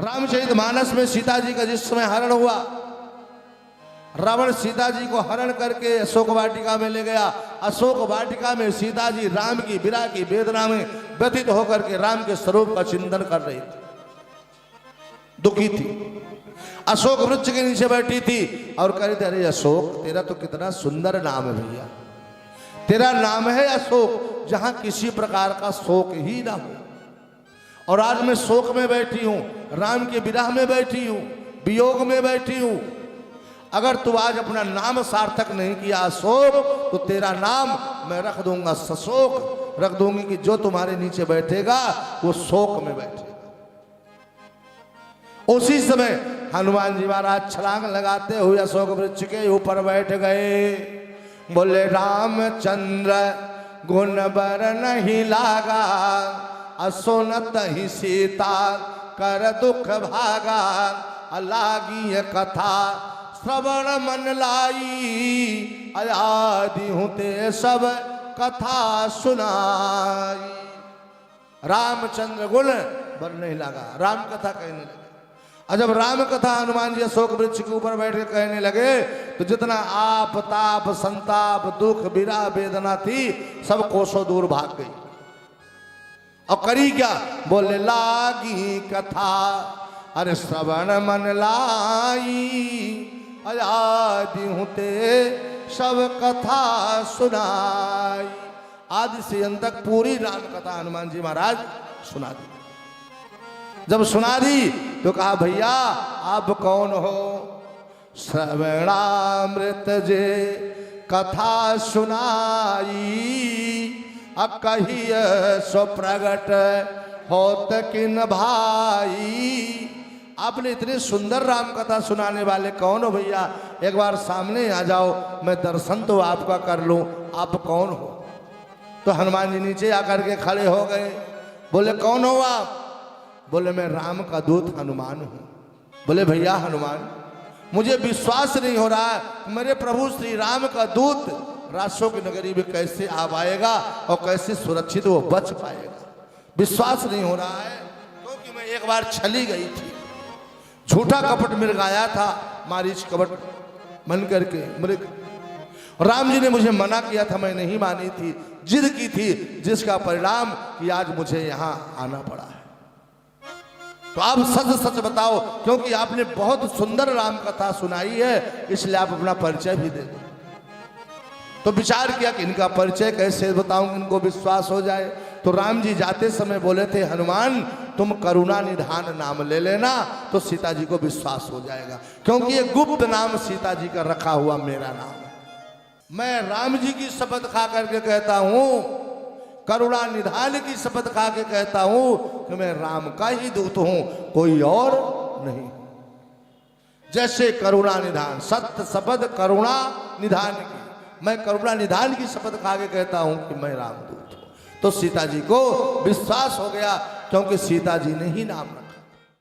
रामचरितमानस में सीता जी का जिस समय हरण हुआ, रावण सीता जी को हरण करके अशोक वाटिका में ले गया। अशोक वाटिका में सीता जी राम की विरह की वेदना में व्यथित होकर के राम के स्वरूप का चिंतन कर रही थी, दुखी थी। अशोक वृक्ष के नीचे बैठी थी और कह रही थी, अरे अशोक, तेरा तो कितना सुंदर नाम है भैया, तेरा नाम है अशोक, जहां किसी प्रकार का शोक ही ना हो। और आज मैं शोक में बैठी हूं, राम के विरह में बैठी हूं, वियोग में बैठी हूं। अगर तू आज अपना नाम सार्थक नहीं किया अशोक, तो तेरा नाम मैं रख दूंगा सशोक, रख दूंगी कि जो तुम्हारे नीचे बैठेगा वो शोक में बैठेगा। उसी समय हनुमान जी महाराज छलांग लगाते हुए अशोक वृक्ष के ऊपर बैठ गए। बोले रामचंद्र गुण बर नहीं लागा, असुनत ही सीता कर दुख भागा, लागी कथा श्रवण मन लाई, आदि हूं ते सब कथा सुनाई। रामचंद्र गुण बर नहीं लगा, राम कथा कहने लगे। और जब राम कथा हनुमान जी अशोक वृक्ष के ऊपर बैठ के कहने लगे, तो जितना आप ताप संताप दुख विरह वेदना थी सब कोसों दूर भाग गई। और करी क्या? बोले लागी कथा अरे श्रवण मन लाई, आदि हूं ते सब कथा सुनाई। आदि से अंत तक पूरी राम कथा हनुमान जी महाराज सुना दी। जब सुना दी तो कहा, भैया आप कौन हो? श्रवणामृत जे कथा सुनाई, कहिय सो प्रगट होत किन भाई। आपने इतनी सुंदर राम कथा सुनाने वाले कौन हो भैया? एक बार सामने आ जाओ, मैं दर्शन तो आपका कर लूं, आप कौन हो? तो हनुमान जी नीचे आकर के खड़े हो गए। बोले कौन हो आप? बोले मैं राम का दूत हनुमान हूं। बोले भैया हनुमान, मुझे विश्वास नहीं हो रहा है मेरे प्रभु श्री राम का दूत राक्षसों की नगरी में कैसे आ पाएगा और कैसे सुरक्षित वो बच पाएगा। विश्वास नहीं हो रहा है, क्योंकि मैं एक बार छली गई थी, झूठा कपट मृगाया था, मारीच कपट मन करके मृग। राम जी ने मुझे मना किया था, मैं नहीं मानी थी, जिद की थी, जिसका परिणाम कि आज मुझे यहां आना पड़ा है। तो आप सच सच बताओ, क्योंकि आपने बहुत सुंदर राम कथा सुनाई है, इसलिए आप अपना परिचय भी दे दो। तो विचार किया कि इनका परिचय कैसे बताऊं, इनको विश्वास हो जाए। तो राम जी जाते समय बोले थे, हनुमान तुम करुणा निधान नाम ले लेना तो सीता जी को विश्वास हो जाएगा, क्योंकि ये गुप्त नाम सीता जी का रखा हुआ मेरा नाम है। मैं राम जी की शपथ खा करके कहता हूं, करुणा निधान की शपथ खा के कहता हूं कि मैं राम का ही दूत हूं, कोई और नहीं। जैसे करुणा निधान, सत्य शपथ करुणा निधान की, मैं करुणा निधान की शपथ खा के कहता हूं कि मैं रामदूत हूं। तो सीता जी को विश्वास हो गया, क्योंकि सीता जी ने ही नाम रखा।